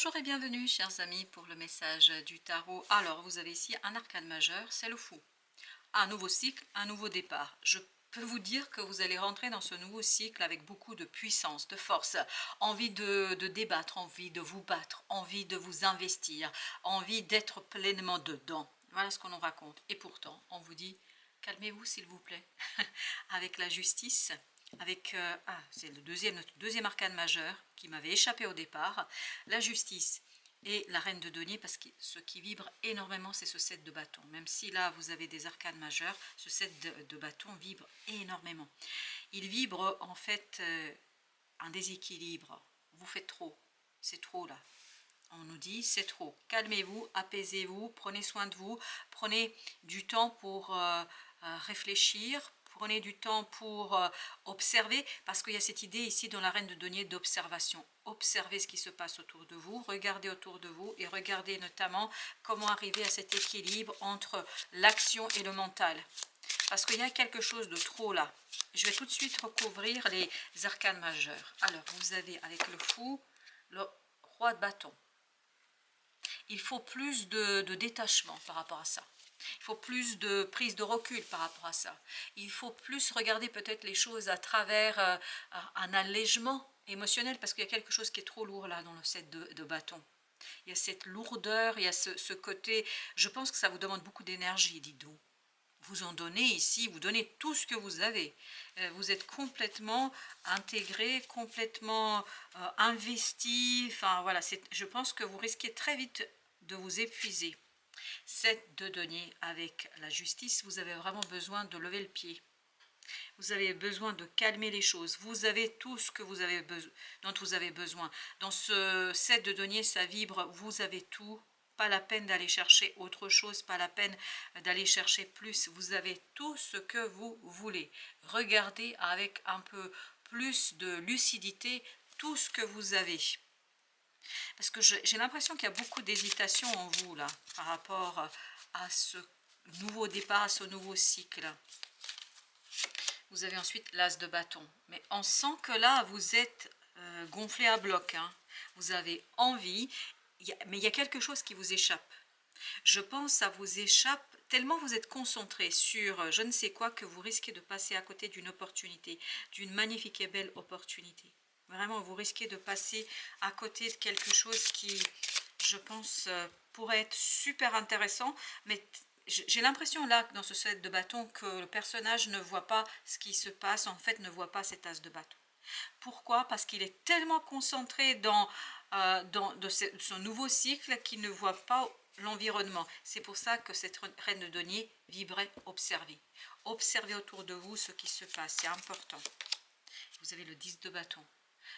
Bonjour et bienvenue chers amis pour le message du tarot. Alors vous avez ici un arcane majeur, c'est le fou. Un nouveau cycle, un nouveau départ. Je peux vous dire que vous allez rentrer dans ce nouveau cycle avec beaucoup de puissance, de force, envie de débattre, envie de vous battre, envie de vous investir, envie d'être pleinement dedans. Voilà ce qu'on nous raconte. Et pourtant, on vous dit, calmez-vous s'il vous plaît, avec la justice. Avec, c'est le deuxième arcane majeur qui m'avait échappé au départ, la justice et la reine de denier, parce que ce qui vibre énormément, c'est ce 7 de bâton. Même si là, vous avez des arcanes majeurs, ce 7 de bâton vibre énormément. Il vibre en fait un déséquilibre. Vous faites trop, c'est trop là. On nous dit c'est trop. Calmez-vous, apaisez-vous, prenez soin de vous, prenez du temps pour réfléchir, prenez du temps pour observer, parce qu'il y a cette idée ici dans la reine de denier d'observation. Observez ce qui se passe autour de vous, regardez autour de vous et regardez notamment comment arriver à cet équilibre entre l'action et le mental. Parce qu'il y a quelque chose de trop là. Je vais tout de suite recouvrir les arcanes majeurs. Alors, vous avez avec le fou, le roi de bâton. Il faut plus de détachement par rapport à ça. Il faut plus de prise de recul par rapport à ça. Il faut plus regarder peut-être les choses à travers un allègement émotionnel, parce qu'il y a quelque chose qui est trop lourd là dans le set de bâton. Il y a cette lourdeur, il y a ce côté, je pense que ça vous demande beaucoup d'énergie, dites donc. Vous en donnez ici, vous donnez tout ce que vous avez. Vous êtes complètement intégré, complètement investi. Enfin voilà, je pense que vous risquez très vite de vous épuiser. 7 de denier avec la justice, vous avez vraiment besoin de lever le pied. Vous avez besoin de calmer les choses. Vous avez tout ce que vous avez dont vous avez besoin. Dans ce 7 de denier, ça vibre, vous avez tout. Pas la peine d'aller chercher autre chose, pas la peine d'aller chercher plus. Vous avez tout ce que vous voulez. Regardez avec un peu plus de lucidité tout ce que vous avez. Parce que j'ai l'impression qu'il y a beaucoup d'hésitation en vous, là, par rapport à ce nouveau départ, à ce nouveau cycle. Vous avez ensuite l'as de bâton. Mais on sent que là, vous êtes gonflé à bloc. Hein. Vous avez envie, mais il y a quelque chose qui vous échappe. Je pense que ça vous échappe tellement vous êtes concentré sur je ne sais quoi que vous risquez de passer à côté d'une opportunité, d'une magnifique et belle opportunité. Vraiment, vous risquez de passer à côté de quelque chose qui, je pense, pourrait être super intéressant, mais j'ai l'impression là, dans ce set de bâton, que le personnage ne voit pas ce qui se passe, en fait, ne voit pas cet as de bâton. Pourquoi? Parce qu'il est tellement concentré dans son nouveau cycle qu'il ne voit pas l'environnement. C'est pour ça que cette reine de denier vibrait observer. Observez autour de vous ce qui se passe, c'est important. Vous avez le 10 de bâton.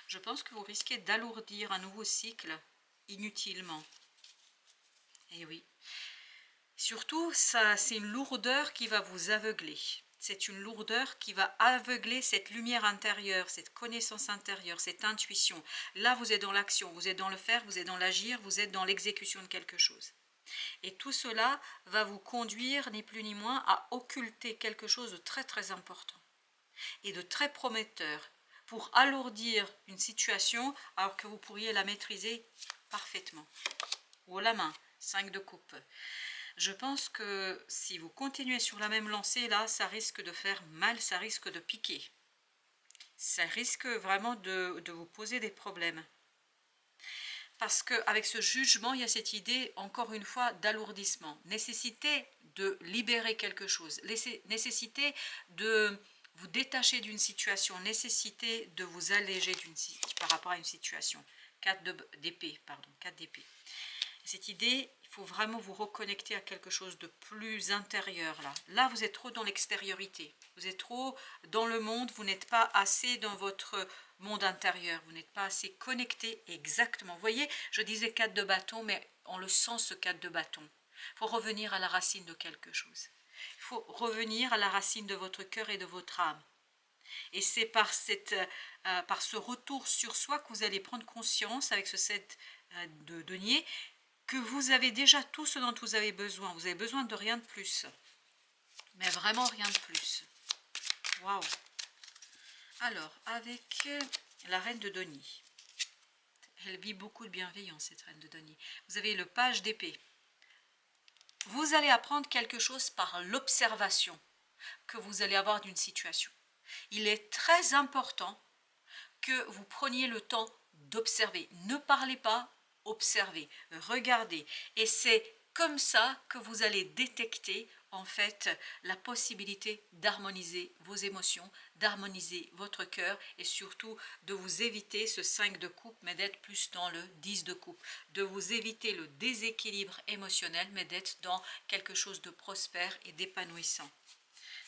Je pense que vous risquez d'alourdir un nouveau cycle inutilement. Et oui. Surtout, ça, c'est une lourdeur qui va vous aveugler. C'est une lourdeur qui va aveugler cette lumière intérieure, cette connaissance intérieure, cette intuition. Là, vous êtes dans l'action, vous êtes dans le faire, vous êtes dans l'agir, vous êtes dans l'exécution de quelque chose. Et tout cela va vous conduire, ni plus ni moins, à occulter quelque chose de très très important et de très prometteur pour alourdir une situation alors que vous pourriez la maîtriser parfaitement. Ou la main, 5 de coupe. Je pense que si vous continuez sur la même lancée, là, ça risque de faire mal, ça risque de piquer. Ça risque vraiment de vous poser des problèmes. Parce qu'avec ce jugement, il y a cette idée, encore une fois, d'alourdissement. Nécessité de libérer quelque chose. Nécessité de vous détacher d'une situation. Nécessité de vous alléger par rapport à une situation. 4 d'épée, pardon, 4 d'épée. Cette idée, il faut vraiment vous reconnecter à quelque chose de plus intérieur là. Là, vous êtes trop dans l'extériorité. Vous êtes trop dans le monde. Vous n'êtes pas assez dans votre monde intérieur. Vous n'êtes pas assez connecté exactement. Vous voyez, je disais 4 de bâton, mais on le sent ce 4 de bâton. Il faut revenir à la racine de quelque chose. Il faut revenir à la racine de votre cœur et de votre âme. Et c'est par ce retour sur soi que vous allez prendre conscience avec ce 7 de denier que vous avez déjà tout ce dont vous avez besoin. Vous avez besoin de rien de plus. Mais vraiment rien de plus. Waouh! Alors, avec la reine de denier. Elle vit beaucoup de bienveillance, cette reine de denier. Vous avez le page d'épée. Vous allez apprendre quelque chose par l'observation que vous allez avoir d'une situation. Il est très important que vous preniez le temps d'observer. Ne parlez pas, observez, regardez. Et c'est comme ça que vous allez détecter en fait la possibilité d'harmoniser vos émotions, d'harmoniser votre cœur et surtout de vous éviter ce 5 de coupe mais d'être plus dans le 10 de coupe, de vous éviter le déséquilibre émotionnel mais d'être dans quelque chose de prospère et d'épanouissant.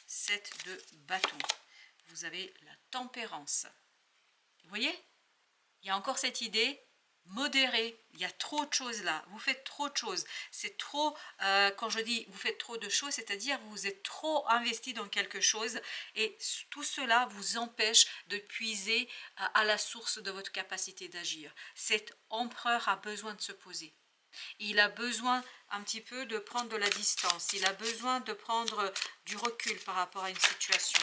7 de bâton. Vous avez la tempérance. Vous voyez, il y a encore cette idée modérée. Il y a trop de choses là. Vous faites trop de choses. C'est trop, quand je dis vous faites trop de choses, c'est-à-dire vous êtes trop investi dans quelque chose et tout cela vous empêche de puiser à la source de votre capacité d'agir. Cet empereur a besoin de se poser. Il a besoin un petit peu de prendre de la distance. Il a besoin de prendre du recul par rapport à une situation.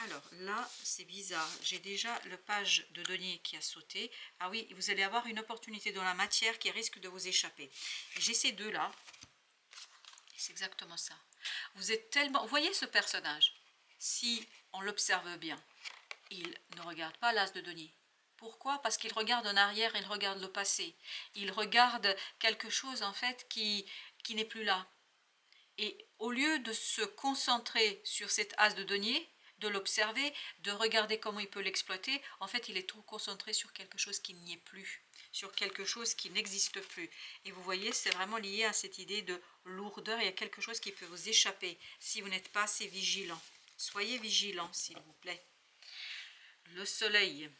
Alors là, c'est bizarre. J'ai déjà le page de denier qui a sauté. Ah oui, vous allez avoir une opportunité dans la matière qui risque de vous échapper. J'ai ces deux là. C'est exactement ça. Vous êtes tellement... Vous voyez ce personnage? Si on l'observe bien, il ne regarde pas l'as de denier. Pourquoi? Parce qu'il regarde en arrière, il regarde le passé. Il regarde quelque chose en fait qui n'est plus là. Et au lieu de se concentrer sur cet as de denier, de l'observer, de regarder comment il peut l'exploiter, en fait il est trop concentré sur quelque chose qui n'y est plus, sur quelque chose qui n'existe plus. Et vous voyez, c'est vraiment lié à cette idée de lourdeur, il y a quelque chose qui peut vous échapper si vous n'êtes pas assez vigilant. Soyez vigilant s'il vous plaît. Le soleil.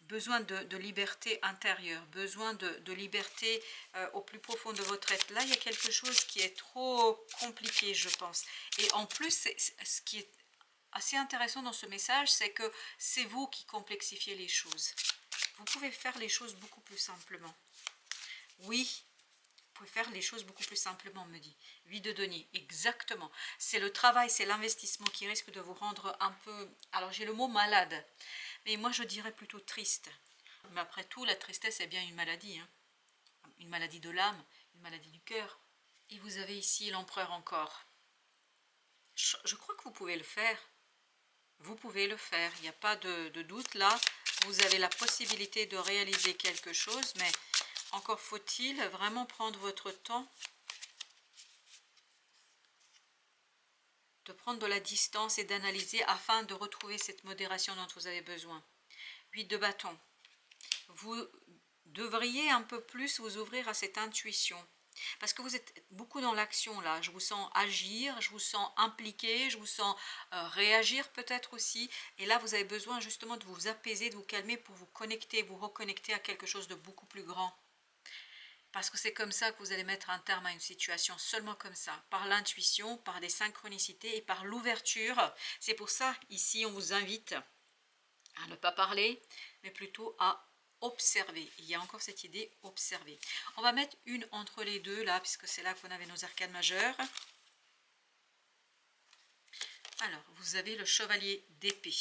Besoin de liberté intérieure, besoin de liberté au plus profond de votre être. Là, il y a quelque chose qui est trop compliqué, je pense. Et en plus, ce qui est assez intéressant dans ce message, c'est que c'est vous qui complexifiez les choses. Vous pouvez faire les choses beaucoup plus simplement. Oui, vous pouvez faire les choses beaucoup plus simplement, me dit. 8 de denier, exactement. C'est le travail, c'est l'investissement qui risque de vous rendre un peu... Alors, j'ai le mot malade. Mais moi, je dirais plutôt triste. Mais après tout, la tristesse est bien une maladie. Hein. Une maladie de l'âme, une maladie du cœur. Et vous avez ici l'empereur encore. Je crois que vous pouvez le faire. Vous pouvez le faire. Il n'y a pas de doute là. Vous avez la possibilité de réaliser quelque chose. Mais encore faut-il vraiment prendre votre temps. De prendre de la distance et d'analyser afin de retrouver cette modération dont vous avez besoin. 8 de bâton. Vous devriez un peu plus vous ouvrir à cette intuition. Parce que vous êtes beaucoup dans l'action là. Je vous sens agir, je vous sens impliquer, je vous sens réagir peut-être aussi. Et là, vous avez besoin justement de vous apaiser, de vous calmer pour vous connecter, vous reconnecter à quelque chose de beaucoup plus grand. Parce que c'est comme ça que vous allez mettre un terme à une situation, seulement comme ça, par l'intuition, par des synchronicités et par l'ouverture. C'est pour ça, ici, on vous invite à ne pas parler, mais plutôt à observer. Il y a encore cette idée, observer. On va mettre une entre les deux, là, puisque c'est là qu'on avait nos arcanes majeures. Alors, vous avez le chevalier d'épée.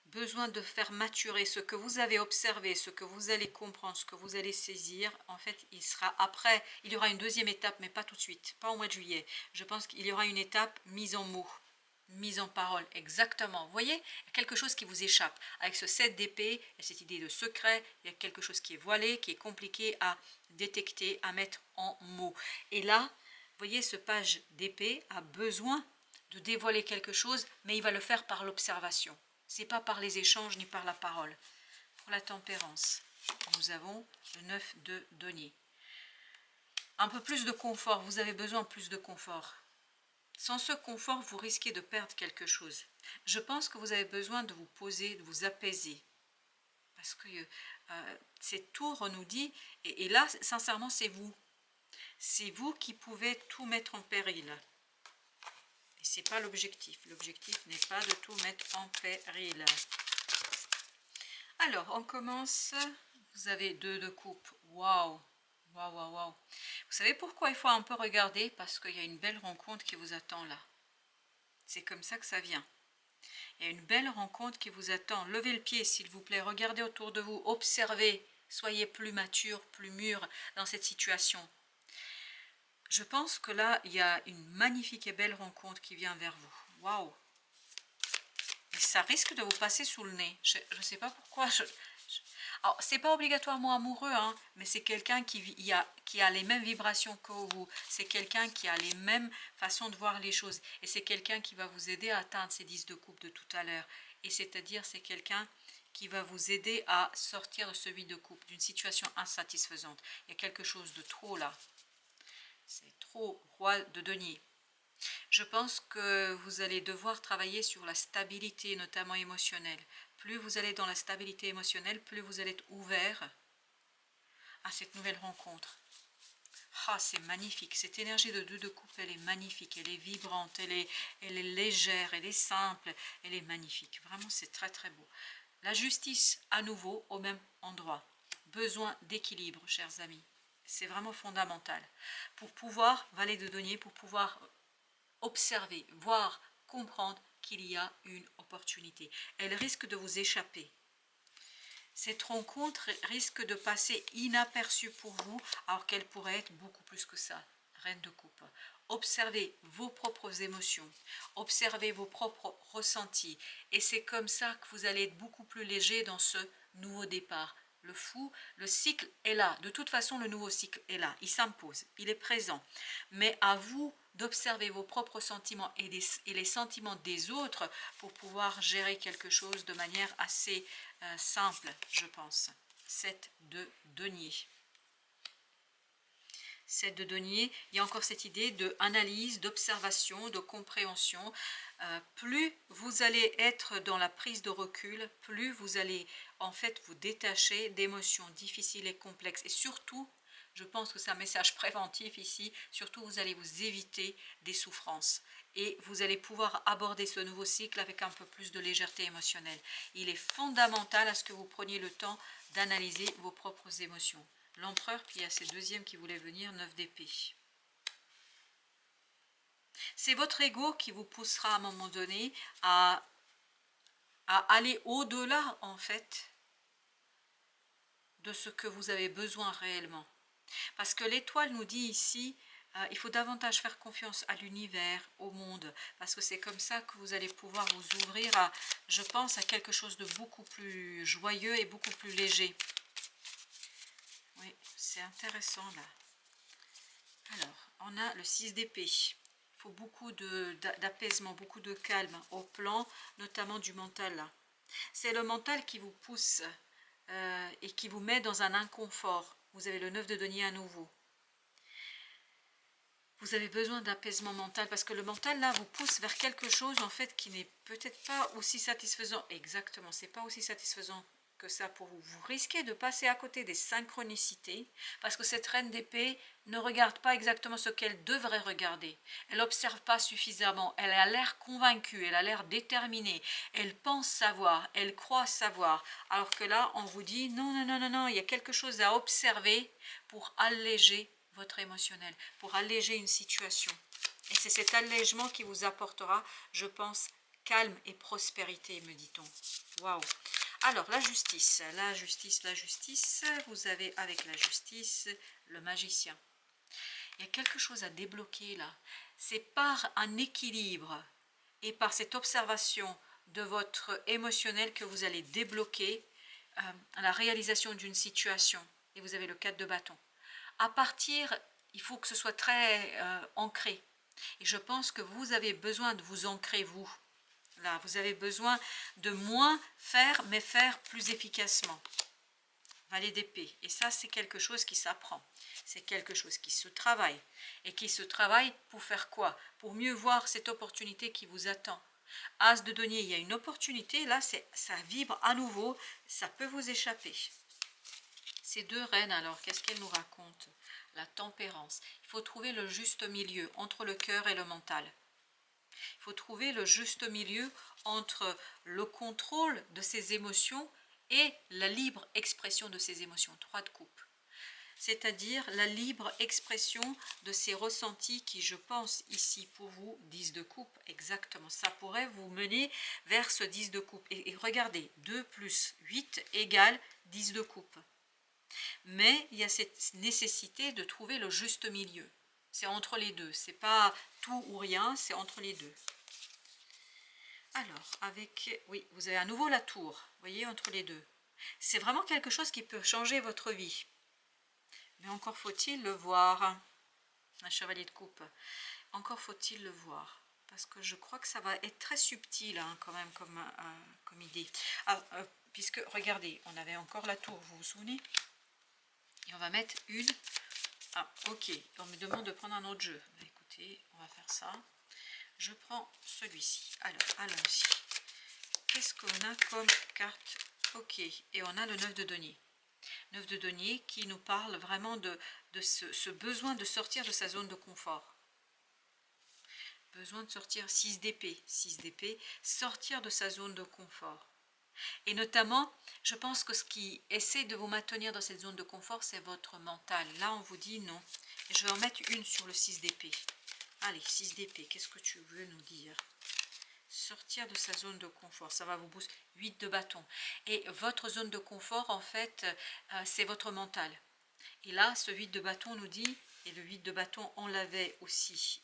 Besoin de faire maturer ce que vous avez observé, ce que vous allez comprendre, ce que vous allez saisir. En fait, il sera après, il y aura une deuxième étape, mais pas tout de suite, pas au mois de juillet. Je pense qu'il y aura une étape mise en mots, mise en parole, exactement. Vous voyez, il y a quelque chose qui vous échappe. Avec ce 7 d'épée, il y a cette idée de secret, il y a quelque chose qui est voilé, qui est compliqué à détecter, à mettre en mots. Et là, vous voyez, ce page d'épée a besoin de dévoiler quelque chose, mais il va le faire par l'observation. Ce n'est pas par les échanges ni par la parole. Pour la tempérance, nous avons le 9 de denier. Un peu plus de confort, vous avez besoin de plus de confort. Sans ce confort, vous risquez de perdre quelque chose. Je pense que vous avez besoin de vous poser, de vous apaiser. Parce que cette tour nous dit, et là, sincèrement, c'est vous. C'est vous qui pouvez tout mettre en péril. Et ce n'est pas l'objectif. L'objectif n'est pas de tout mettre en péril. Alors, on commence. Vous avez 2 de coupe. Waouh! Waouh, waouh, waouh! Vous savez pourquoi il faut un peu regarder? Parce qu'il y a une belle rencontre qui vous attend là. C'est comme ça que ça vient. Il y a une belle rencontre qui vous attend. Levez le pied, s'il vous plaît. Regardez autour de vous. Observez. Soyez plus mature, plus mûr dans cette situation. Je pense que là, il y a une magnifique et belle rencontre qui vient vers vous. Waouh! Et ça risque de vous passer sous le nez. Je ne sais pas pourquoi. Alors, c'est pas obligatoirement amoureux, hein, mais c'est quelqu'un qui a les mêmes vibrations que vous. C'est quelqu'un qui a les mêmes façons de voir les choses. Et c'est quelqu'un qui va vous aider à atteindre ces 10 de coupe de tout à l'heure. Et c'est-à-dire, c'est quelqu'un qui va vous aider à sortir de ce vide de coupe, d'une situation insatisfaisante. Il y a quelque chose de trop là. C'est trop roi de denier. Je pense que vous allez devoir travailler sur la stabilité, notamment émotionnelle. Plus vous allez dans la stabilité émotionnelle, plus vous allez être ouvert à cette nouvelle rencontre. Ah, c'est magnifique. Cette énergie de 2 de coupe, elle est magnifique. Elle est vibrante, elle est légère, elle est simple. Elle est magnifique. Vraiment, c'est très très beau. La justice, à nouveau, au même endroit. Besoin d'équilibre, chers amis. C'est vraiment fondamental. Pour pouvoir, valet de denier, pour pouvoir observer, voir, comprendre qu'il y a une opportunité. Elle risque de vous échapper. Cette rencontre risque de passer inaperçue pour vous, alors qu'elle pourrait être beaucoup plus que ça. Reine de coupe. Observez vos propres émotions, observez vos propres ressentis, et c'est comme ça que vous allez être beaucoup plus léger dans ce nouveau départ. Le fou, le cycle est là. De toute façon, le nouveau cycle est là. Il s'impose, il est présent. Mais à vous d'observer vos propres sentiments et les sentiments des autres pour pouvoir gérer quelque chose de manière assez simple, je pense. 7 de denier. 7 de denier, il y a encore cette idée d'analyse, d'observation, de compréhension. Plus vous allez être dans la prise de recul, plus vous allez en fait vous détacher d'émotions difficiles et complexes. Et surtout, je pense que c'est un message préventif ici, surtout vous allez vous éviter des souffrances. Et vous allez pouvoir aborder ce nouveau cycle avec un peu plus de légèreté émotionnelle. Il est fondamental à ce que vous preniez le temps d'analyser vos propres émotions. L'empereur, puis il y a ces deuxièmes qui voulaient venir, 9 d'épée. C'est votre ego qui vous poussera à un moment donné à aller au-delà, en fait, de ce que vous avez besoin réellement. Parce que l'étoile nous dit ici, il faut davantage faire confiance à l'univers, au monde, parce que c'est comme ça que vous allez pouvoir vous ouvrir à, je pense, à quelque chose de beaucoup plus joyeux et beaucoup plus léger. Oui, c'est intéressant là. Alors, on a le 6 d'épée. Il faut beaucoup d'apaisement, beaucoup de calme au plan, notamment du mental là. C'est le mental qui vous pousse et qui vous met dans un inconfort. Vous avez le 9 de denier à nouveau. Vous avez besoin d'apaisement mental parce que le mental là vous pousse vers quelque chose en fait qui n'est peut-être pas aussi satisfaisant. Exactement, c'est pas aussi satisfaisant que ça pour vous. Vous risquez de passer à côté des synchronicités parce que cette reine d'épée ne regarde pas exactement ce qu'elle devrait regarder. Elle n'observe pas suffisamment, elle a l'air convaincue, elle a l'air déterminée, elle pense savoir, elle croit savoir. Alors que là, on vous dit non, non, non, non, non, il y a quelque chose à observer pour alléger votre émotionnel, pour alléger une situation. Et c'est cet allègement qui vous apportera, je pense, calme et prospérité, me dit-on. Waouh! Alors, la justice, la justice, la justice, vous avez avec la justice le magicien. Il y a quelque chose à débloquer là. C'est par un équilibre et par cette observation de votre émotionnel que vous allez débloquer la réalisation d'une situation. Et vous avez le 4 de bâton. À partir, il faut que ce soit très ancré. Et je pense que vous avez besoin de vous ancrer, vous. Là, vous avez besoin de moins faire, mais faire plus efficacement. Valet d'épée. Et ça, c'est quelque chose qui s'apprend. C'est quelque chose qui se travaille. Et qui se travaille pour faire quoi? Pour mieux voir cette opportunité qui vous attend. As de denier, il y a une opportunité. Là, ça vibre à nouveau. Ça peut vous échapper. Ces deux reines, alors, qu'est-ce qu'elles nous racontent? La tempérance. Il faut trouver le juste milieu entre le cœur et le mental. Il faut trouver le juste milieu entre le contrôle de ses émotions et la libre expression de ses émotions. 3 de coupe. c'est-à-dire la libre expression de ces ressentis qui, je pense, ici pour vous, 10 de coupe, exactement, ça pourrait vous mener vers ce 10 de coupe. Et regardez, 2 plus 8 égale 10 de coupe. Mais il y a cette nécessité de trouver le juste milieu. C'est entre les deux, c'est pas tout ou rien, c'est entre les deux. Alors, oui, vous avez à nouveau la tour, vous voyez, entre les deux. C'est vraiment quelque chose qui peut changer votre vie. Mais encore faut-il le voir. Un chevalier de coupe. Encore faut-il le voir. Parce que je crois que ça va être très subtil hein, quand même comme idée. Puisque, regardez, on avait encore la tour, vous vous souvenez? Et on va mettre une... Ah, ok, on me demande de prendre un autre jeu. Écoutez, on va faire ça. Je prends celui-ci. Alors, allons-y. Qu'est-ce qu'on a comme carte? Ok, et on a le 9 de denier. 9 de denier qui nous parle vraiment de ce besoin de sortir de sa zone de confort. Besoin de sortir 6 d'épée. 6 d'épée, sortir de sa zone de confort. Et notamment, je pense que ce qui essaie de vous maintenir dans cette zone de confort, c'est votre mental. Là, on vous dit non. Et je vais en mettre une sur le 6 d'épée. Allez, 6 d'épée, qu'est-ce que tu veux nous dire? Sortir de sa zone de confort, ça va vous booster. 8 de bâton. Et votre zone de confort, en fait, c'est votre mental. Et là, ce 8 de bâton nous dit, et le 8 de bâton, on l'avait aussi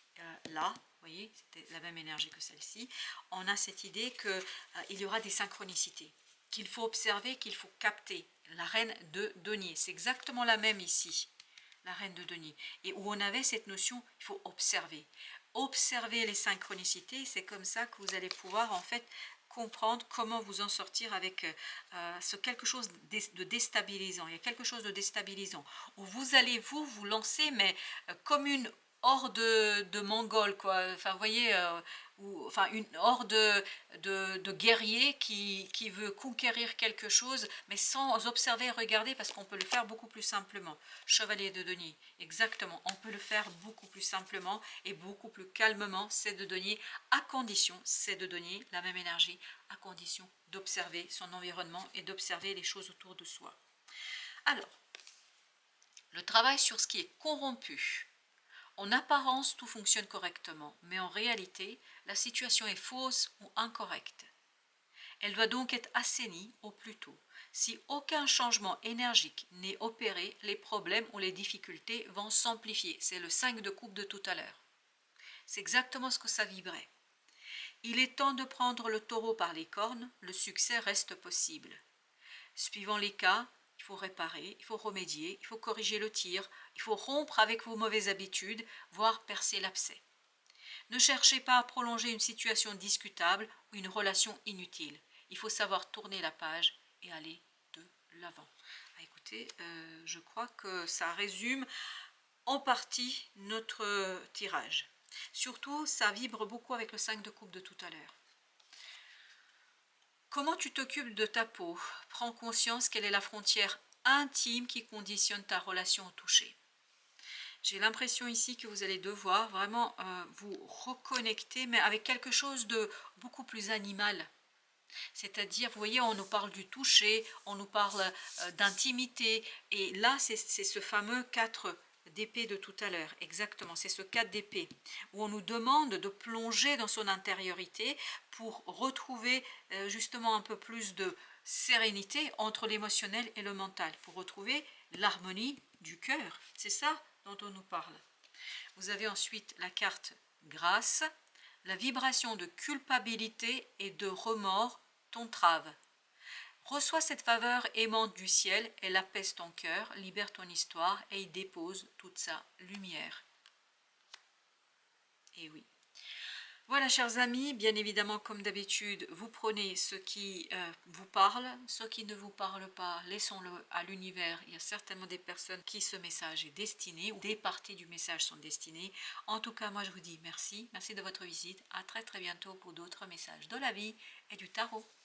là, vous voyez, c'était la même énergie que celle-ci. On a cette idée qu'il y aura des synchronicités, qu'il faut observer, qu'il faut capter. La reine de denier, c'est exactement la même ici, la reine de denier. Et où on avait cette notion, il faut observer. Observer les synchronicités, c'est comme ça que vous allez pouvoir en fait comprendre comment vous en sortir avec ce quelque chose de déstabilisant. Il y a quelque chose de déstabilisant où vous allez vous lancer, mais comme une horde de Mongols, quoi. Enfin, vous voyez, enfin une horde de guerriers qui veut conquérir quelque chose, mais sans observer et regarder, parce qu'on peut le faire beaucoup plus simplement. Chevalier de denier, exactement, on peut le faire beaucoup plus simplement et beaucoup plus calmement, c'est de denier, à condition, c'est de denier la même énergie, à condition d'observer son environnement et d'observer les choses autour de soi. Alors, le travail sur ce qui est corrompu. En apparence, tout fonctionne correctement, mais en réalité, la situation est fausse ou incorrecte. Elle doit donc être assainie au plus tôt. Si aucun changement énergique n'est opéré, les problèmes ou les difficultés vont s'amplifier. C'est le 5 de coupe de tout à l'heure. C'est exactement ce que ça vibrait. Il est temps de prendre le taureau par les cornes, le succès reste possible. Suivant les cas, il faut réparer, il faut remédier, il faut corriger le tir, il faut rompre avec vos mauvaises habitudes, voire percer l'abcès. Ne cherchez pas à prolonger une situation discutable ou une relation inutile. Il faut savoir tourner la page et aller de l'avant. Écoutez, je crois que ça résume en partie notre tirage. Surtout, ça vibre beaucoup avec le 5 de coupe de tout à l'heure. Comment tu t'occupes de ta peau? Prends conscience quelle est la frontière intime qui conditionne ta relation au toucher. J'ai l'impression ici que vous allez devoir vraiment vous reconnecter, mais avec quelque chose de beaucoup plus animal. C'est-à-dire, vous voyez, on nous parle du toucher, on nous parle d'intimité, et là, c'est ce fameux 4 d'épée de tout à l'heure, exactement, c'est ce 4 d'épée, où on nous demande de plonger dans son intériorité pour retrouver justement un peu plus de sérénité entre l'émotionnel et le mental, pour retrouver l'harmonie du cœur, c'est ça dont on nous parle. Vous avez ensuite la carte grâce, la vibration de culpabilité et de remords t'entrave. Reçois cette faveur aimante du ciel, elle apaise ton cœur, libère ton histoire et y dépose toute sa lumière. Et oui. Voilà, chers amis, bien évidemment, comme d'habitude, vous prenez ce qui vous parle, ce qui ne vous parle pas, laissons-le à l'univers. Il y a certainement des personnes qui ce message est destiné, ou des parties du message sont destinées. En tout cas, moi je vous dis merci, merci de votre visite, à très très bientôt pour d'autres messages de la vie et du tarot.